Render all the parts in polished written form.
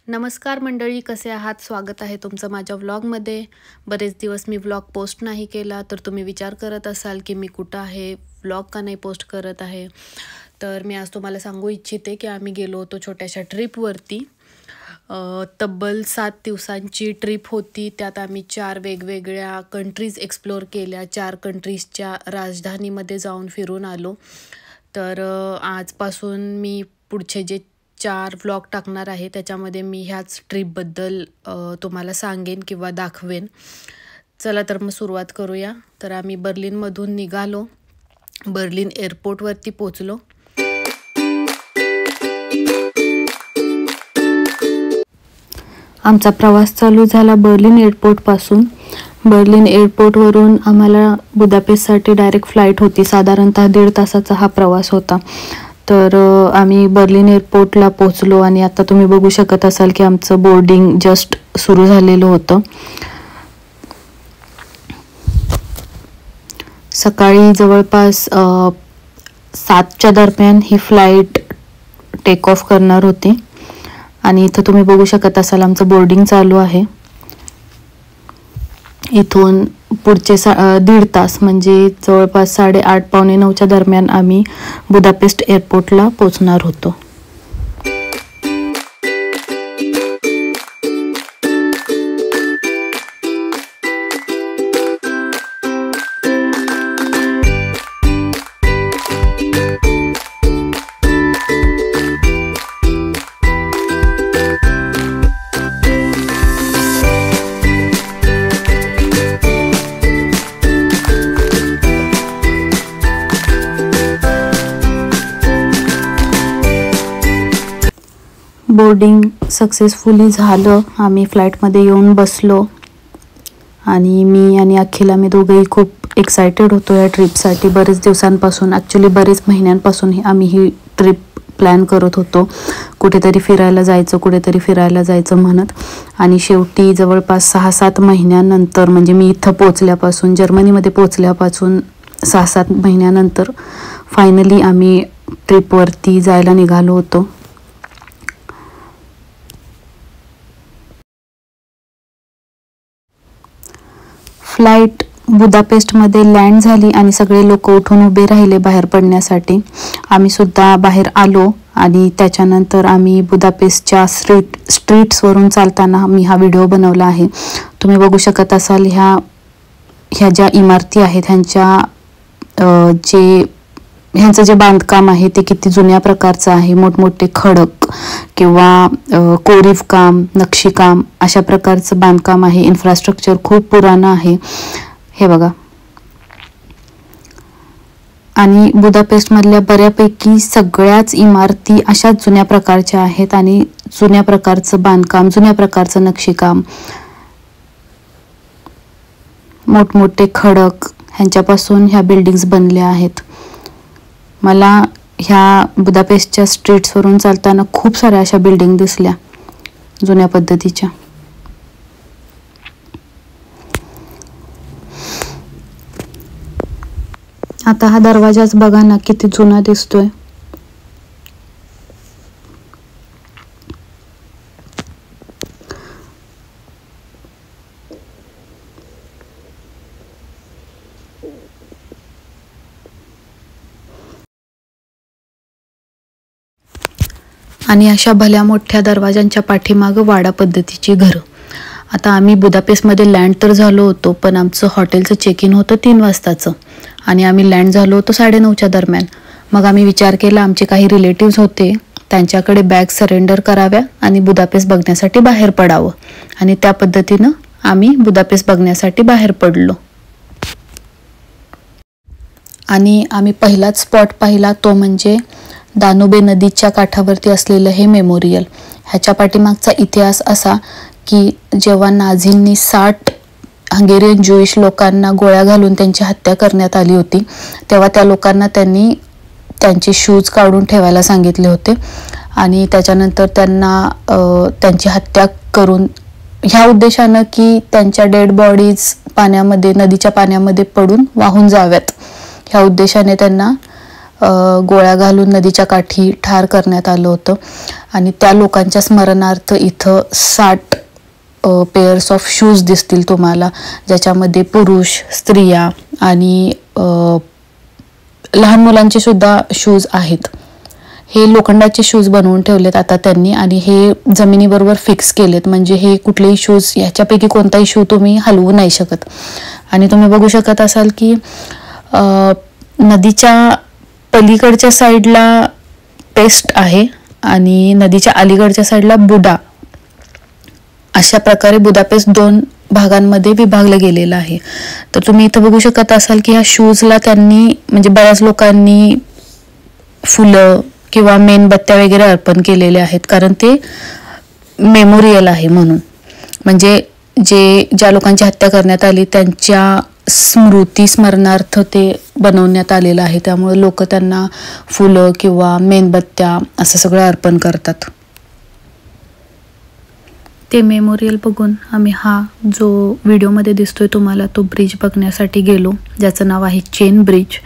नमस्कार मंडळी, कसे आहात? स्वागत आहे तुमचं माझ्या व्लॉगमध्ये. बरेच दिवस मी व्लॉग पोस्ट नाही केला, तर तुम्ही विचार करत असाल की मी कुठं आहे, व्लॉग का नाही पोस्ट करत आहे. तर मी आज तुम्हाला सांगू इच्छिते की आम्ही गेलो होतो छोट्याशा ट्रिपवरती. तब्बल 7 दिवसांची ट्रिप होती. त्यात आम्ही 4 वेगवेगळ्या कंट्रीज एक्सप्लोअर केल्या. 4 कंट्रीजच्या राजधानीमध्ये जाऊन फिरून आलो. तर आजपासून मी पुढचे जे 4 व्लॉग टाकणार आहे त्याच्यामध्ये मी ह्याच ट्रिपबद्दल तुम्हाला सांगेन किंवा दाखवेन. चला तर मग सुरुवात करूया. तर आम्ही बर्लिनमधून निघालो. बर्लिन एअरपोर्टवरती पोचलो. आमचा प्रवास चालू झाला बर्लिन एअरपोर्टपासून. बर्लिन एअरपोर्टवरून आम्हाला बुदापेस्टसाठी डायरेक्ट फ्लाईट होती. साधारणतः 1.5 तासाचा हा प्रवास होता. तर आम्ही बर्लिन एअरपोर्टला पोचलो आणि आता तुम्ही बघू शकत असाल की आमचं बोर्डिंग जस्ट सुरू झालेलं होतं. सकाळी जवळपास 7च्या दरम्यान ही फ्लाईट टेक ऑफ करणार होती आणि इथं तुम्ही बघू शकत असाल आमचं बोर्डिंग चालू आहे. इथून पुढचे 1.5 तास म्हणजे जवळपास 8:30 पावणे 9च्या दरम्यान आम्ही बुदापेस्ट एअरपोर्टला पोहोचणार होतो. बोर्डिंग सक्सेसफुली झालं. आम्ही फ्लाईटमध्ये येऊन बसलो आणि मी आणि अखिल आम्ही दोघंही खूप एक्सायटेड होतो या ट्रिपसाठी. बरेच दिवसांपासून, ॲक्च्युली बरेच महिन्यांपासून आम्ही ही ट्रिप प्लॅन करत होतो. कुठेतरी फिरायला जायचं म्हणत. आणि शेवटी जवळपास 6-7 महिन्यानंतर, म्हणजे मी इथं पोचल्यापासून, जर्मनीमध्ये पोचल्यापासून 6-7 महिन्यानंतर फायनली आम्ही ट्रिपवरती जायला निघालो होतो. फ्लाईट बुदापेस्टमध्ये लँड झाली आणि सगळे लोक उठून उभे राहिले बाहेर पडण्यासाठी. आम्ही सुद्धा बाहेर आलो आणि त्याच्यानंतर आम्ही बुदापेस्टच्या स्ट्रीट्सवरून चालताना मी हा व्हिडिओ बनवला आहे. तुम्ही बघू शकत असाल ह्या ज्या इमारती आहेत ह्यांचं जे बांधकाम आहे ते किती जुन्या प्रकारचं आहे. मोठमोठे खडक किंवा कोरीव काम, नक्षीकाम अशा प्रकारचं बांधकाम आहे. इन्फ्रास्ट्रक्चर खूप पुराणं आहे. हे बघा. आणि बुदापेस्टमधल्या बऱ्यापैकी सगळ्याच इमारती अशाच जुन्या प्रकारच्या आहेत आणि जुन्या प्रकारचं बांधकाम, जुन्या प्रकारचं नक्षीकाम, मोठमोठे खडक ह्यांच्यापासून ह्या बिल्डिंग्स बनल्या आहेत. मला ह्या बुदापेस्टच्या स्ट्रीट्सवरून चालताना खूप साऱ्या अशा बिल्डिंग दिसल्या जुन्या पद्धतीच्या. आता हा दरवाजाच बघा ना, किती जुना दिसतोय. आणि अशा भल्या मोठ्या दरवाजांच्या पाठीमागं वाडा पद्धतीची घरं. आता आम्ही बुदापेस्टमध्ये लँड तर झालो होतो, पण आमचं हॉटेलचं चेक इन होतं 3 वाजताचं आणि आम्ही लँड झालो होतो 9:30च्या दरम्यान. मग आम्ही विचार केला, आमचे काही रिलेटिव्स होते, त्यांच्याकडे बॅग सरेंडर कराव्या आणि बुदापेस्ट बघण्यासाठी बाहेर पडावं. आणि त्या पद्धतीनं आम्ही बुदापेस्ट बघण्यासाठी बाहेर पडलो. आणि आम्ही पहिलाच स्पॉट पाहिला तो म्हणजे दानुबे नदीच्या काठावरती असलेलं हे मेमोरियल. ह्याच्या पाठीमागचा इतिहास असा की जेव्हा नाझींनी 60 हंगेरियन ज्यूइश लोकांना गोळ्या घालून त्यांची हत्या करण्यात आली होती, तेव्हा त्या लोकांना त्यांनी त्यांचे शूज काढून ठेवायला सांगितले होते आणि त्याच्यानंतर त्यांना त्यांची हत्या करून, ह्या उद्देशानं की त्यांच्या डेड बॉडीज नदीच्या पाण्यामध्ये पडून वाहून जाव्यात, ह्या उद्देशाने त्यांना गोळ्या घालून नदीच्या काठी ठार करण्यात आलं होतं आणि त्या लोकांच्या स्मरणार्थ इथं 60 पेअर्स ऑफ शूज दिसतील तुम्हाला, ज्याच्यामध्ये पुरुष, स्त्रिया आणि लहान मुलांचे सुद्धा शूज आहेत. हे लोखंडाचे शूज बनवून ठेवलेत आता त्यांनी आणि हे जमिनीबरोबर फिक्स केलेत, म्हणजे हे कुठलेही शूज, ह्याच्यापैकी कोणताही शू तुम्ही हलवू नाही शकत. आणि तुम्ही बघू शकत असाल की नदीच्या पलीकडच्या साईडला पेस्ट आहे आणि नदीच्या अलीकडच्या साईडला बुडा. अशा प्रकारे बुदापेस्ट 2 भागांमध्ये विभागलं गेलेलं आहे. तर तुम्ही इथं बघू शकत असाल की ह्या शूजला त्यांनी, म्हणजे बऱ्याच लोकांनी फुलं किंवा मेणबत्त्या वगैरे अर्पण केलेले आहेत, कारण ते मेमोरियल आहे म्हणून. म्हणजे ज्या लोकांची हत्या करण्यात आली त्यांच्या स्मरणार्थ ते बनवण्यात आलेलं आहे. त्यामुळे लोक त्यांना फुलं किंवा मेणबत्त्या असं सगळं अर्पण करतात. ते मेमोरियल बघून आम्ही हा जो व्हिडिओमध्ये दिसतोय तुम्हाला तो ब्रिज बघण्यासाठी गेलो, ज्याचं नाव आहे चेन ब्रिज.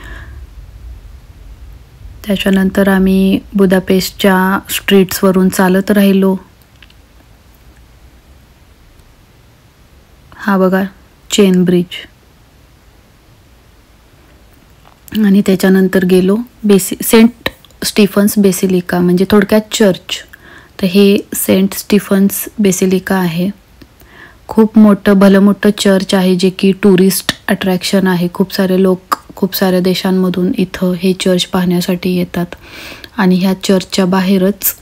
त्याच्यानंतर आम्ही बुदापेस्टच्या स्ट्रीट्सवरून चालत राहिलो. हा बघा चेन ब्रिज. आणि त्याच्यानंतर गेलो सेंट स्टीफन्स बेसिलिका, म्हणजे थोडक्यात चर्च. तर हे सेंट स्टीफन्स बेसिलिका आहे. खूप भलं मोठं चर्च आहे, जे की टुरिस्ट अट्रॅक्शन आहे. खूप सारे लोक खूप साऱ्या देशांमधून इथं हे चर्च पाहण्यासाठी येतात. आणि ह्या चर्चच्या बाहेरच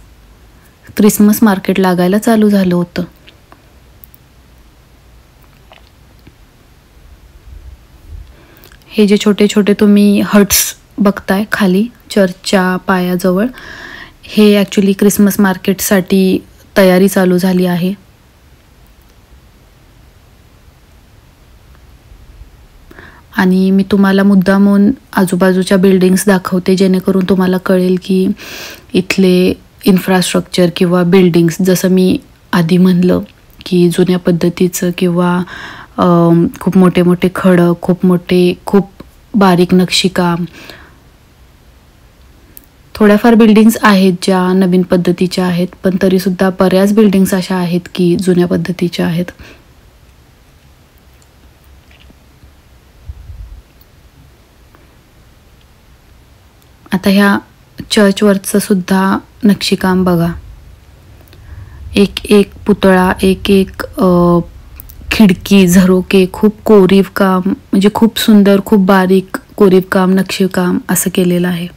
क्रिसमस मार्केट लागायला चालू झालं होतं. हे जे छोटे छोटे तुम्ही हट्स बघताय खाली चर्चच्या पायाजवळ, हे ॲक्च्युली क्रिसमस मार्केटसाठी तयारी चालू झाली आहे. आणि मी तुम्हाला मुद्दामून आजूबाजूच्या बिल्डिंग्स दाखवते, जेणेकरून तुम्हाला कळेल की इथले इन्फ्रास्ट्रक्चर किंवा बिल्डिंग्स, जसं मी आधी म्हणलं की जुन्या पद्धतीचं किंवा खूप मोठे मोठे खडक, खूप बारीक नक्षीकाम. थोड्याफार बिल्डिंग्स आहेत ज्या नवीन पद्धतीच्या आहेत, पण तरीसुद्धा बऱ्याच बिल्डिंग्स अशा आहेत की जुन्या पद्धतीच्या आहेत. आता ह्या चर्चवरचं सुद्धा नक्षीकाम बघा. एक एक पुतळा, एक एक खिडकी, झरोके, खूप कोरीव काम, म्हणजे खूप सुंदर, खूप बारीक कोरीव काम, नक्षीकाम असं केलेलं आहे.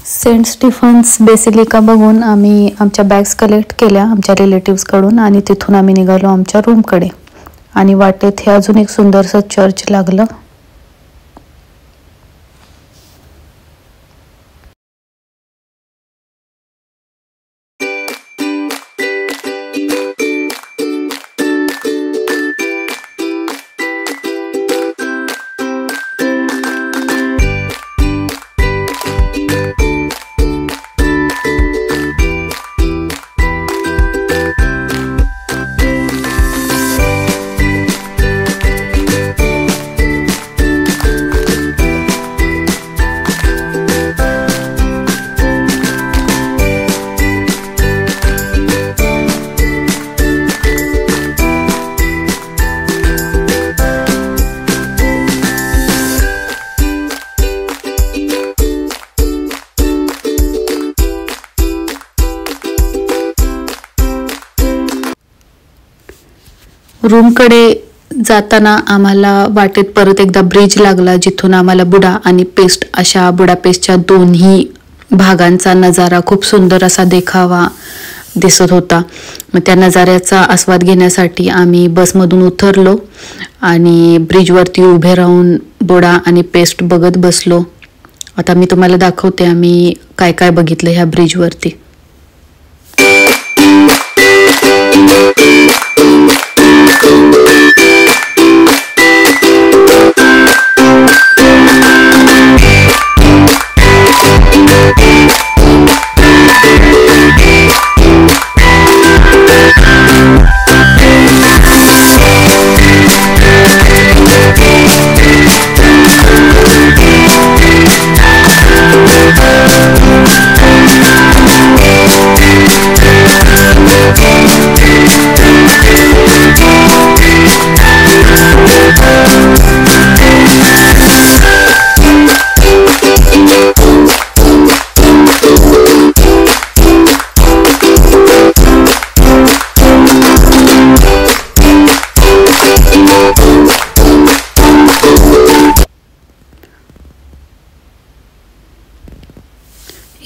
सेंट स्टीफन्स बेसिलिका बघून आम्ही आमच्या बॅग्स कलेक्ट केल्या आमच्या रिलेटिव्सकडून आणि तिथून आम्ही निघालो आमच्या रूमकडे. आणि वाटेत हे अजून एक सुंदरसं चर्च लागलं. रूमकडे जाताना आम्हाला वाटेत परत एकदा ब्रिज लागला, जिथून आम्हाला बुडा आणि पेस्ट अशा बुडापेस्टच्या दोन्ही भागांचा नजारा, खूप सुंदर असा देखावा दिसत होता. मग त्या नजाऱ्याचा आस्वाद घेण्यासाठी आम्ही बसमधून उतरलो आणि ब्रिजवरती उभे राहून बुडा आणि पेस्ट बघत बसलो. आता मी तुम्हाला दाखवते आम्ही काय काय बघितलं ह्या ब्रिजवरती.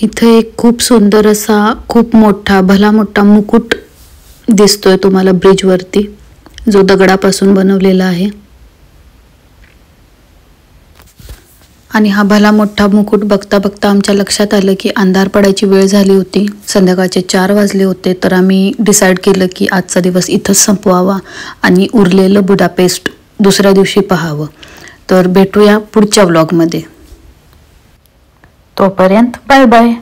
इथे एक खूप सुंदर असा खूप मोठा भला मोठा मुकुट दिसतोय तुम्हाला ब्रिजवरती, जो दगडापासून बनवलेला आहे. आणि हा भला मोठा मुकुट बघता बघता आमच्या लक्षात आलं की अंधार पडायची वेळ झाली होती. संध्याकाळचे 4 वाजले होते. तर आम्ही डिसाईड केलं की आजचा दिवस इथंच संपवावा आणि उरलेलं बुडापेस्ट दुसऱ्या दिवशी पाहावं. तर भेटूया पुढच्या व्लॉगमध्ये. तोपर्यंत बाय बाय.